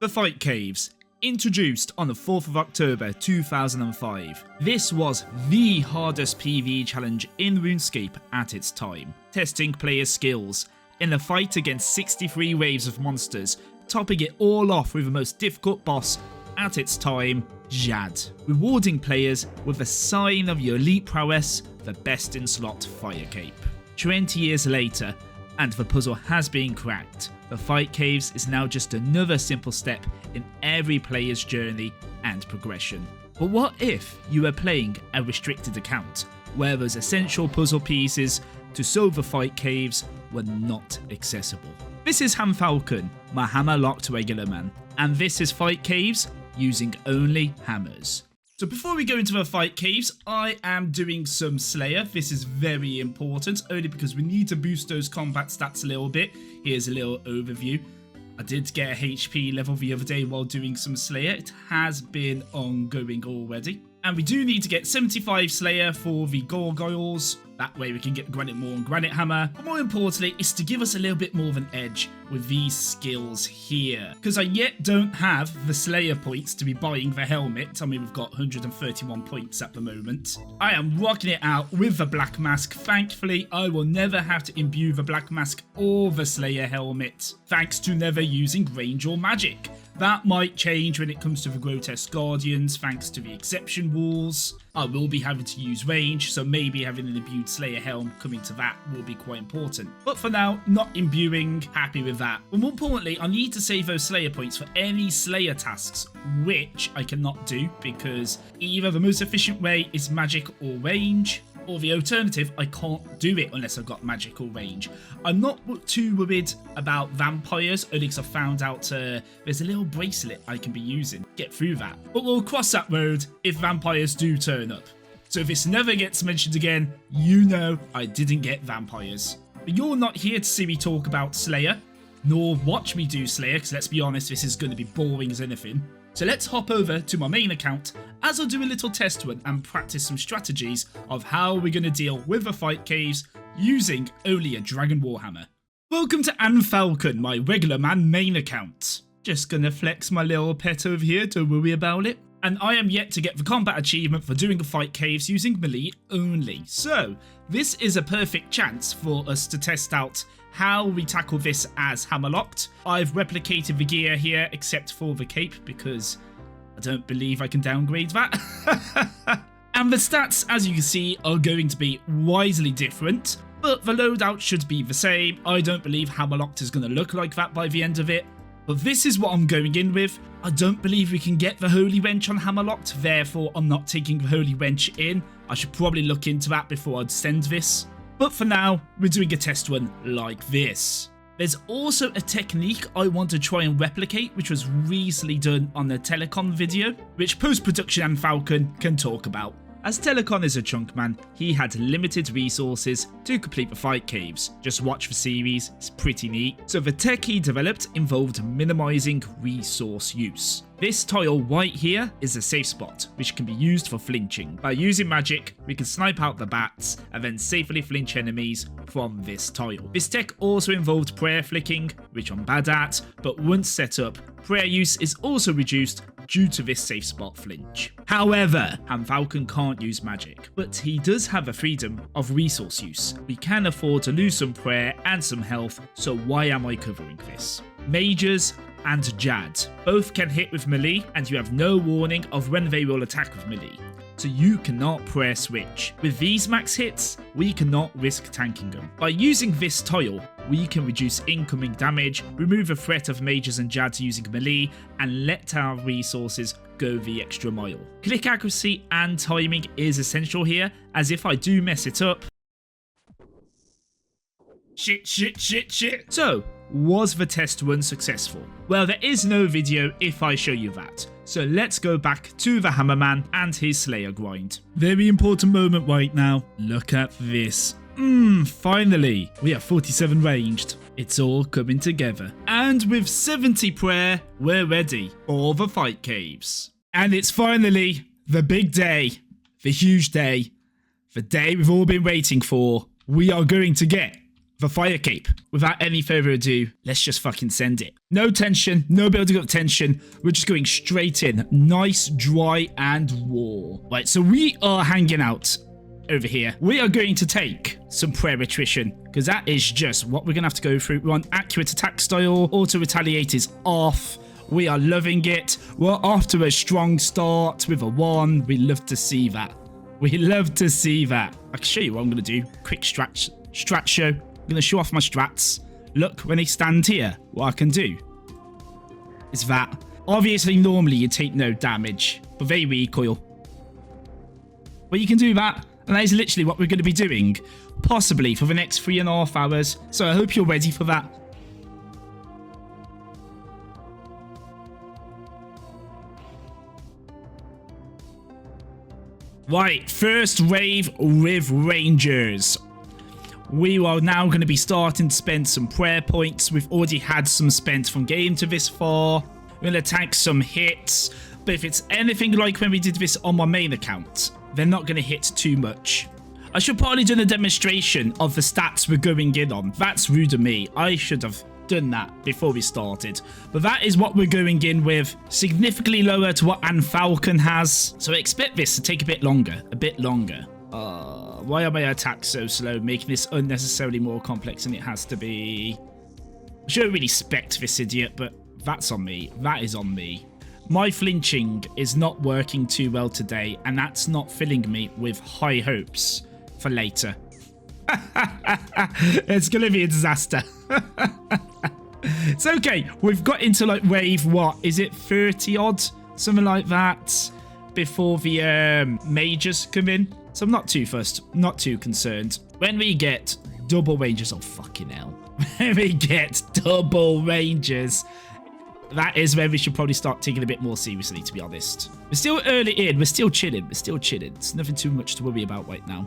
The Fight Caves, introduced on the 4th of October 2005. This was the hardest PvE challenge in RuneScape at its time, testing players' skills in the fight against 63 waves of monsters, topping it all off with the most difficult boss at its time, Jad, rewarding players with a sign of your elite prowess, the best in slot fire cape. 20 years later, and the puzzle has been cracked. The Fight Caves is now just another simple step in every player's journey and progression. But what if you were playing a restricted account, where those essential puzzle pieces to solve the Fight Caves were not accessible? This is Falcon, my hammer-locked regular man, and this is Fight Caves using only hammers. So before we go into the Fight Caves, I am doing some Slayer. This is very important, only because we need to boost those combat stats a little bit. Here's a little overview. I did get a HP level the other day while doing some Slayer. It has been ongoing already. And we do need to get 75 Slayer for the Gargoyles. That way we can get Granite Maul and Granite Hammer. But more importantly, is to give us a little bit more of an edge with these skills here. Because I yet don't have the Slayer points to be buying the helmet. I mean, we've got 131 points at the moment. I am rocking it out with the Black Mask. Thankfully, I will never have to imbue the Black Mask or the Slayer helmet, thanks to never using range or magic. That might change when it comes to the Grotesque Guardians, thanks to the exception walls. I will be having to use range, so maybe having an imbued Slayer helm coming to that will be quite important. But for now, not imbuing, happy with that. But more importantly, I need to save those Slayer points for any Slayer tasks, which I cannot do because either the most efficient way is magic or range, or the alternative, I can't do it unless I've got magic or range. I'm not too worried about vampires, only because I've found out there's a little bracelet I can be using to get through that. But we'll cross that road if vampires do turn up. So if this never gets mentioned again, you know I didn't get vampires. But you're not here to see me talk about Slayer, nor watch me do Slayer, because let's be honest, this is going to be boring as anything. So let's hop over to my main account as I'll do a little test run and practice some strategies of how we're going to deal with the Fight Caves using only a Dragon Warhammer. Welcome to Falcon, my regular man main account. Just gonna flex my little pet over here, don't worry about it. And I am yet to get the combat achievement for doing the Fight Caves using melee only. So this is a perfect chance for us to test out how we tackle this as hammerlocked. I've replicated the gear here except for the cape because I don't believe I can downgrade that. And the stats, as you can see, are going to be wisely different, but the loadout should be the same. I don't believe hammerlocked is going to look like that by the end of it. But this is what I'm going in with. I don't believe we can get the Holy Wench on hammerlocked, therefore I'm not taking the Holy Wench in. I should probably look into that before I'd send this. But for now, we're doing a test run like this. There's also a technique I want to try and replicate, which was recently done on the Telecon video, which post-production Falcon can talk about. As Telecon is a chunk man, he had limited resources to complete the Fight Caves. Just watch the series, it's pretty neat. So the tech he developed involved minimizing resource use. This tile right here is a safe spot, which can be used for flinching. By using magic, we can snipe out the bats and then safely flinch enemies from this tile. This tech also involved prayer flicking, which I'm bad at, but once set up, prayer use is also reduced due to this safe spot flinch. However, Falcon can't use magic, but he does have the freedom of resource use. We can afford to lose some prayer and some health, so why am I covering this? Mages and Jad both can hit with melee, and you have no warning of when they will attack with melee, so you cannot prayer switch. With these max hits, we cannot risk tanking them. By using this tile, we can reduce incoming damage, remove the threat of mages and Jads using melee, and let our resources go the extra mile. Click accuracy and timing is essential here, as if I do mess it up... Shit. So, was the test run successful? Well, there is no video if I show you that. So let's go back to the Hammerman and his Slayer grind. Very important moment right now. Look at this. Finally, we have 47 ranged. It's all coming together. And with 70 prayer, we're ready for the Fight Caves. And it's finally the big day, the huge day, the day we've all been waiting for. We are going to get the fire cape. Without any further ado, let's just fucking send it. No tension, no building up tension. We're just going straight in. Nice, dry, and raw. Right, so we are hanging out over here. We are going to take some prayer attrition, because that is just what we're going to have to go through. We're on accurate attack style. Auto retaliate is off. We are loving it. We're off to a strong start with a 1. We love to see that. We love to see that. I can show you what I'm going to do. Quick strat show. I'm going to show off my strats. Look, when they stand here, what I can do is that. Obviously, normally you take no damage, but they recoil. But you can do that, and that is literally what we're going to be doing, possibly for the next 3.5 hours. So I hope you're ready for that. Right, first wave with Rangers. We are now going to be starting to spend some prayer points. We've already had some spent from game to this far. We're going to tank some hits. But if it's anything like when we did this on my main account, they're not going to hit too much. I should probably do a demonstration of the stats we're going in on. That's rude of me. I should have done that before we started. But that is what we're going in with. Significantly lower to what Anne Falcon has. So I expect this to take a bit longer. Why are my attacks so slow, making this unnecessarily more complex than it has to be? I shouldn't really spec this idiot, but that's on me. That is on me. My flinching is not working too well today, and that's not filling me with high hopes for later. It's going to be a disaster. It's okay. We've got into like wave, what? Is it 30 odd? Something like that before the majors come in. So I'm not too fussed, not too concerned. When we get double rangers, oh fucking hell. When we get double rangers, that is where we should probably start taking a bit more seriously, to be honest. We're still early in, we're still chilling. It's nothing too much to worry about right now.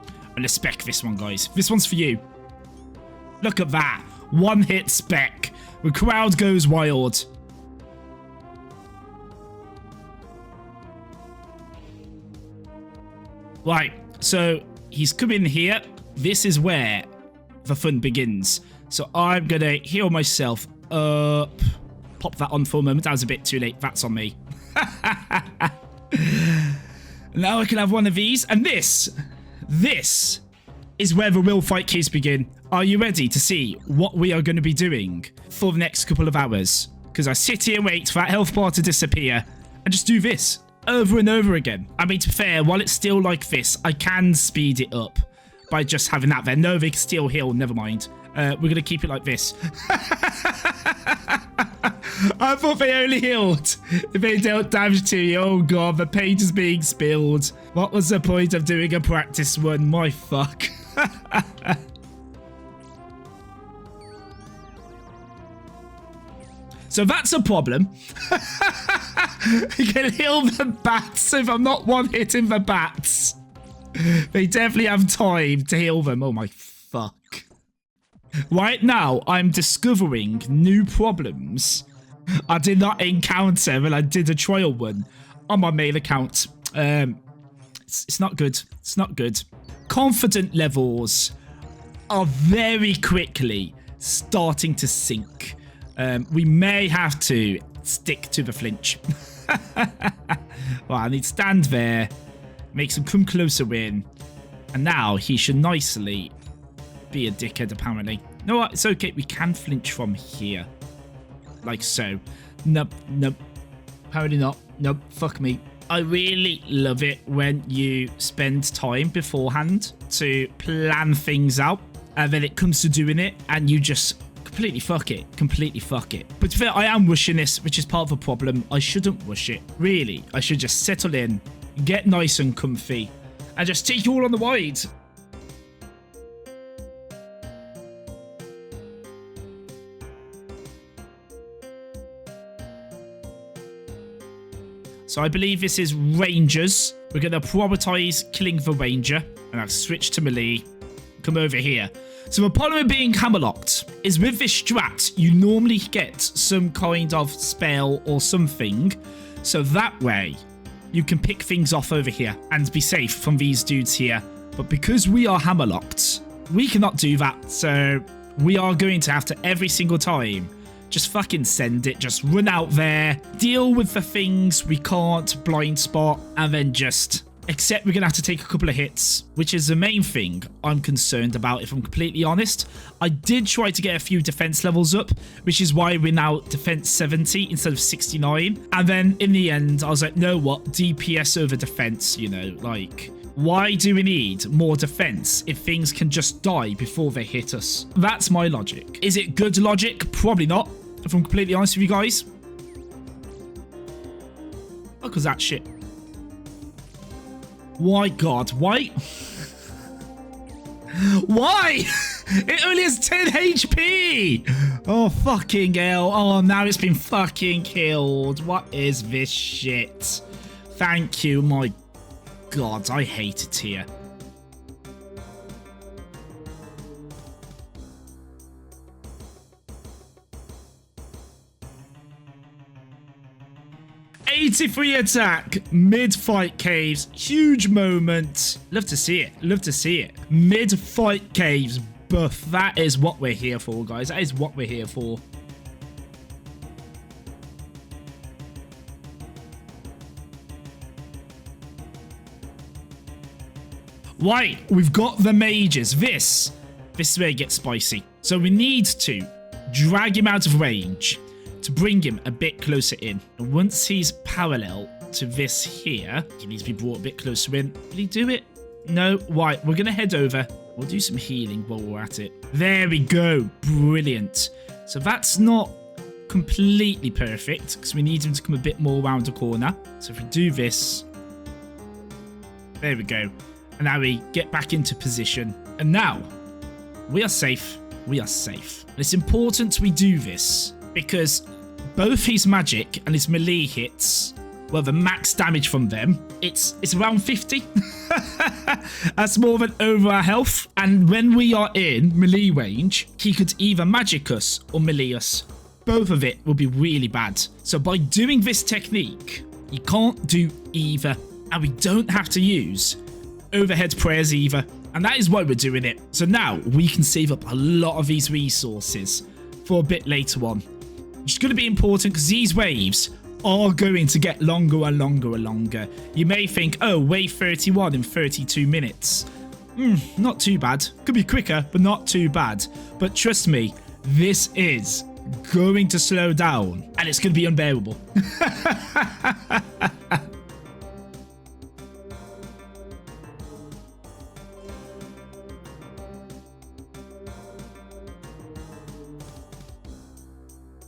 I'm gonna spec this one, guys. This one's for you. Look at that. One hit spec. The crowd goes wild. Right, so he's come in here. This is where the fun begins. So I'm going to heal myself up. Pop that on for a moment. That was a bit too late. That's on me. Now I can have one of these. And this is where the real fight keys begin. Are you ready to see what we are going to be doing for the next couple of hours? Because I sit here and wait for that health bar to disappear and just do this over and over again. I mean, to be fair, while it's still like this, I can speed it up by just having that there. No, they can still heal. Never mind. We're going to keep it like this. I thought they only healed if they dealt damage to you. Oh god, the page is being spilled. What was the point of doing a practice one? My fuck. So that's a problem. You can heal the bats if I'm not one-hitting the bats. They definitely have time to heal them. Oh my fuck. Right now, I'm discovering new problems I did not encounter when I did a trial one on my main account. It's not good. It's not good. Confident levels are very quickly starting to sink. We may have to stick to the flinch. Well, I need to stand there, makes him come closer in, and now he should nicely be a dickhead, apparently. No, what? It's okay. We can flinch from here. Like so. Nope, nope. Apparently not. Nope, fuck me. I really love it when you spend time beforehand to plan things out, and then it comes to doing it, and you just completely fuck it. Completely fuck it. But to be fair, I am wishing this, which is part of the problem. I shouldn't wish it. Really, I should just settle in, get nice and comfy, and just take you all on the wide. So I believe this is Rangers. We're going to prioritize killing the Ranger. And I'll switch to melee. Come over here. So the problem with being hammerlocked is with this strat, you normally get some kind of spell or something. So that way, you can pick things off over here and be safe from these dudes here. But because we are hammerlocked, We cannot do that. So we are going to have to every single time just fucking send it. Just run out there, deal with the things we can't blind spot, and then just accept we're going to have to take a couple of hits, which is the main thing I'm concerned about, if I'm completely honest. I did try to get a few defense levels up, which is why we're now defense 70 instead of 69. And then in the end, I was like, no, what? DPS over defense, you know, like, why do we need more defense if things can just die before they hit us? That's my logic. Is it good logic? Probably not, if I'm completely honest with you guys. Fuck was that shit? Why, God? Why? Why? It only has 10 HP. Oh, fucking hell. Oh, now it's been fucking killed. What is this shit? Thank you, my God. I hate it here. '83 attack, mid-fight caves, huge moment. Love to see it, love to see it. Mid-fight caves buff, that is what we're here for, guys. That is what we're here for. Right, we've got the mages. This is where it gets spicy. So we need to drag him out of range to bring him a bit closer in. And once he's parallel to this here, he needs to be brought a bit closer in. Did he do it? No. Right, we're going to head over. We'll do some healing while we're at it. There we go. Brilliant. So that's not completely perfect because we need him to come a bit more around the corner. So if we do this, there we go. And now we get back into position. And now we are safe. We are safe. And it's important we do this because both his magic and his melee hits, well, the max damage from them, it's around 50. That's more than over our health. And when we are in melee range, he could either magic us or melee us. Both of it will be really bad. So by doing this technique, you can't do either. And we don't have to use overhead prayers either. And that is why we're doing it. So now we can save up a lot of these resources for a bit later on. Which is going to be important because these waves are going to get longer and longer and longer. You may think, oh, wave 31 in 32 minutes. Not too bad. Could be quicker, but not too bad. But trust me, this is going to slow down and it's going to be unbearable.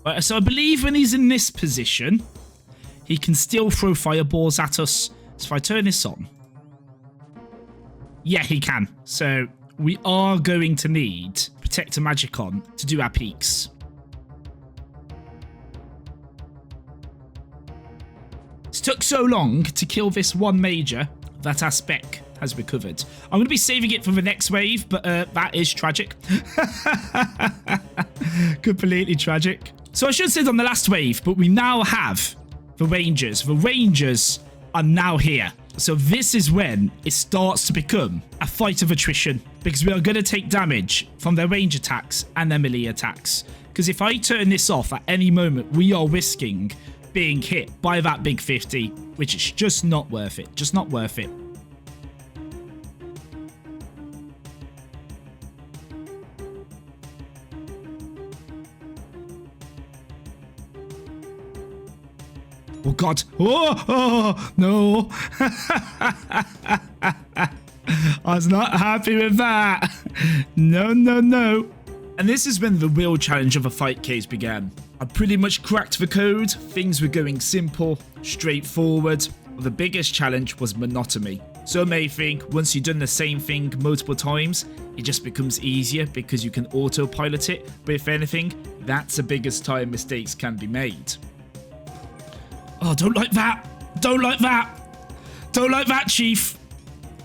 Right, so I believe when he's in this position, he can still throw fireballs at us. So if I turn this on, yeah, he can. So we are going to need Protector Magic on to do our peaks. It took so long to kill this one major that our spec has recovered. I'm going to be saving it for the next wave, but that is tragic. Completely tragic. So I should have said on the last wave, but we now have the Rangers. The Rangers are now here. So this is when it starts to become a fight of attrition, because we are going to take damage from their range attacks and their melee attacks. Because if I turn this off at any moment, we are risking being hit by that big 50, which is just not worth it. Just not worth it. Oh, God. Oh, no. I was not happy with that. No, no, no. And this is when the real challenge of a fight case began. I pretty much cracked the code. Things were going simple, straightforward. The biggest challenge was monotony. Some may think once you've done the same thing multiple times, it just becomes easier because you can autopilot it. But if anything, that's the biggest time mistakes can be made. Oh, don't like that. Don't like that. Don't like that, Chief.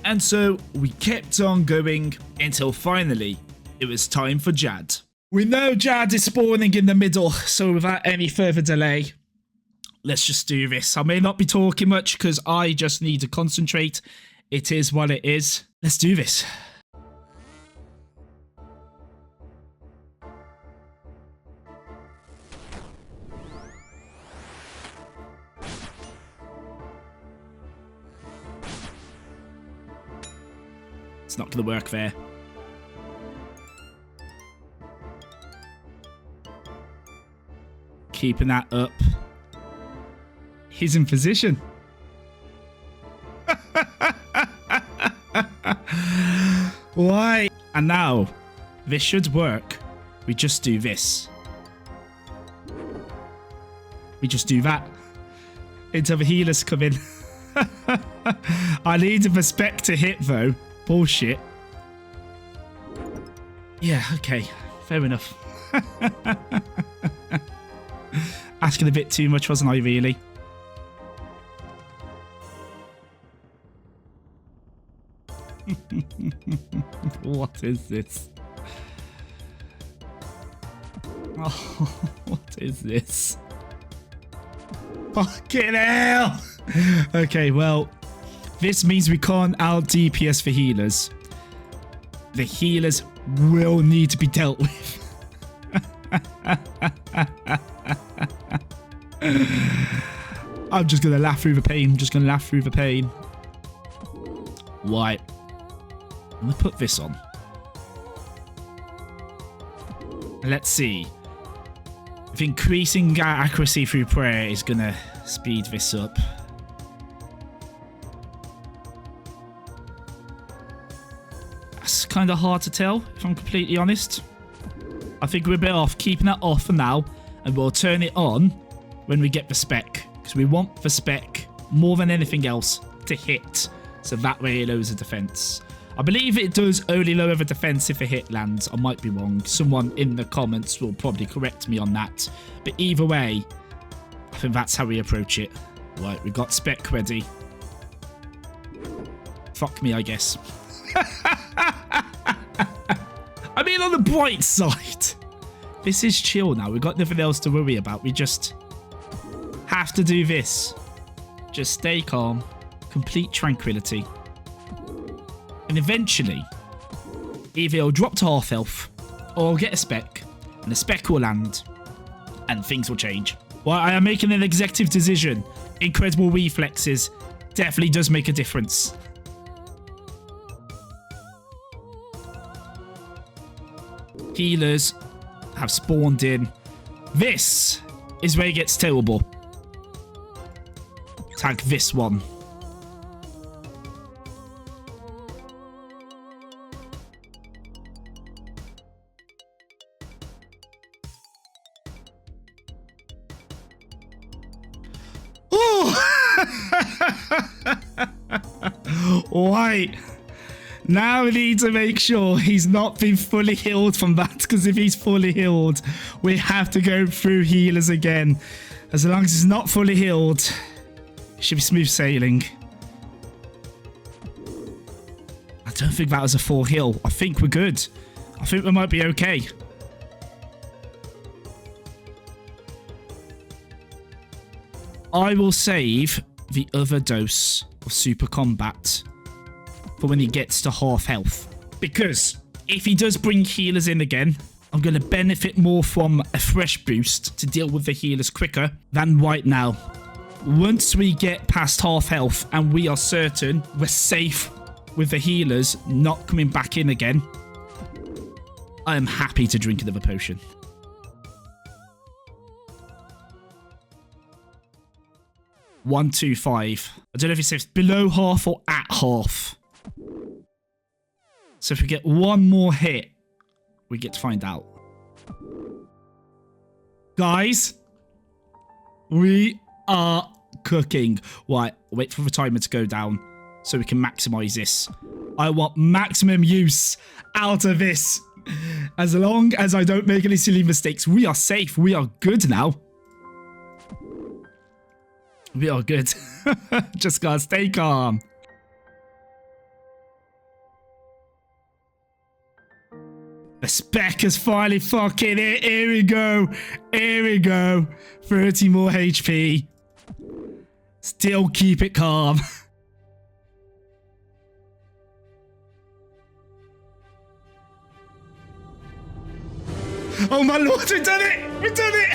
And so we kept on going until finally it was time for Jad. We know Jad is spawning in the middle, so without any further delay, let's just do this. I may not be talking much because I just need to concentrate. It is what it is. Let's do this. It's not going to work there. Keeping that up. He's in position. Why? And now, this should work. We just do this. We just do that. Until the healers come in. I need a spec to hit though. Bullshit. Yeah, okay. Fair enough. Asking a bit too much, wasn't I, really? What is this? Oh, what is this? Fucking hell! Okay, well, this means we can't out DPS for healers. The healers will need to be dealt with. I'm just gonna laugh through the pain. I'm just gonna laugh through the pain. Right. I'm gonna put this on. Let's see. If increasing accuracy through prayer is gonna speed this up. That's kind of hard to tell, if I'm completely honest. I think we're better off keeping that off for now, and we'll turn it on when we get the spec. Because we want the spec more than anything else to hit, so that way it lowers the defense. I believe it does only lower the defense if a hit lands. I might be wrong. Someone in the comments will probably correct me on that. But either way, I think that's how we approach it. Right, we got spec ready. Fuck me, I guess. I mean, on the bright side, this is chill now. We've got nothing else to worry about. We just have to do this. Just stay calm. Complete tranquility. And eventually, either it'll drop to half health, or I'll get a spec, and the spec will land, and things will change. Well, I am making an executive decision. Incredible reflexes definitely does make a difference. Healers have spawned in. This is where it gets terrible. Tag this one. Right. Now we need to make sure he's not been fully healed from that, because if he's fully healed, we have to go through healers again. As long as he's not fully healed, it should be smooth sailing. I don't think that was a full heal. I think we're good. I think we might be okay. I will save the other dose of super combat for when he gets to half health. Because if he does bring healers in again, I'm going to benefit more from a fresh boost to deal with the healers quicker than right now. Once we get past half health and we are certain we're safe with the healers not coming back in again, I am happy to drink another potion. One, two, 5. I don't know if it's below half or at half. So if we get one more hit, we get to find out. Guys, we are cooking. Right, wait for the timer to go down so we can maximize this. I want maximum use out of this. As long as I don't make any silly mistakes, we are safe. We are good now. We are good. Just gotta stay calm. The spec is finally fucking it. Here we go. Here we go. 30 more HP. Still keep it calm. Oh my lord, we've done it! We've done it!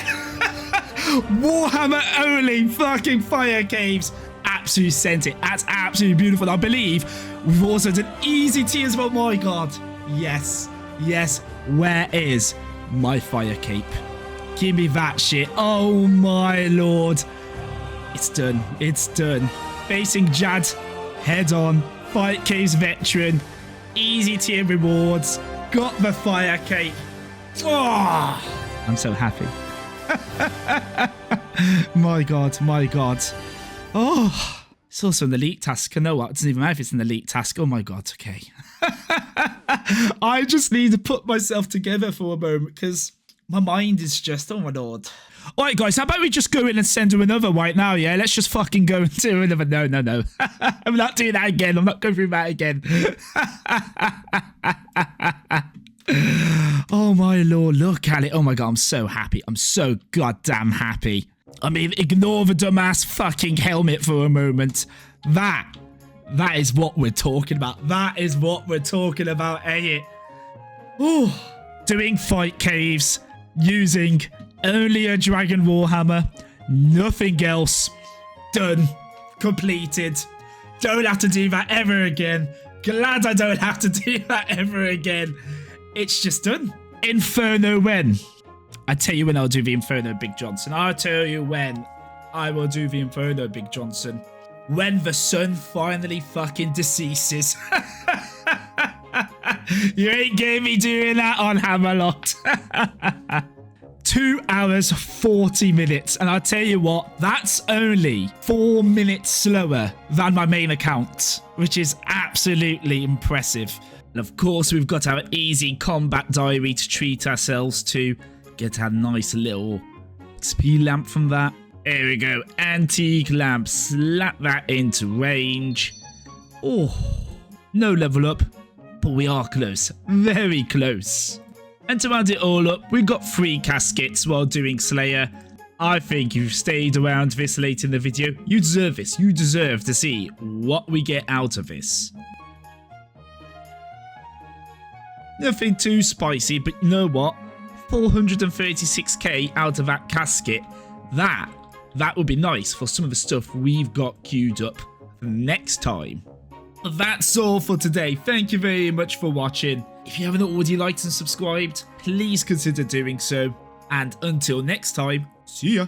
Warhammer only fucking fire caves at absolutely sent it. That's absolutely beautiful. I believe we've also done easy tea as well. My God. Yes. Yes. Where is my fire cape? Give me that shit. Oh, my Lord. It's done. It's done. Facing Jad. Head on. Fight Caves veteran. Easy tier rewards. Got the fire cape. Oh, I'm so happy. My God, my God. Oh, it's also an elite task. I know what? It doesn't even matter if it's an elite task. Oh my God, okay. I just need to put myself together for a moment because my mind is just, oh my Lord. All right, guys, how about we just go in and send him another right now, yeah? Let's just fucking go and do another. No. I'm not doing that again. I'm not going through that again. Oh, my Lord. Look at it. Oh, my God. I'm so happy. I'm so goddamn happy. I mean, ignore the dumbass fucking helmet for a moment. That is what we're talking about. That is what we're talking about, ain't it? Ooh. Doing fight caves, using only a dragon warhammer, nothing else. Done. Completed. Don't have to do that ever again. Glad I don't have to do that ever again. It's just done. Inferno when? I tell you when I'll do the Inferno Big Johnson. I'll tell you when I will do the Inferno Big Johnson. When the sun finally fucking deceases. You ain't getting me doing that on Hammerlock. 2 hours, 40 minutes. And I'll tell you what, that's only 4 minutes slower than my main account, which is absolutely impressive. And of course, we've got our easy combat diary to treat ourselves to. Get a nice little XP lamp from that. There we go. Antique lamp. Slap that into range. Oh, no level up, but we are close. Very close. And to add it all up, we got 3 caskets while doing Slayer. I think if you've stayed around this late in the video, you deserve this. You deserve to see what we get out of this. Nothing too spicy, but you know what? 436k out of that casket. That would be nice for some of the stuff we've got queued up for next time. That's all for today. Thank you very much for watching. If you haven't already liked and subscribed, please consider doing so. And until next time, see ya.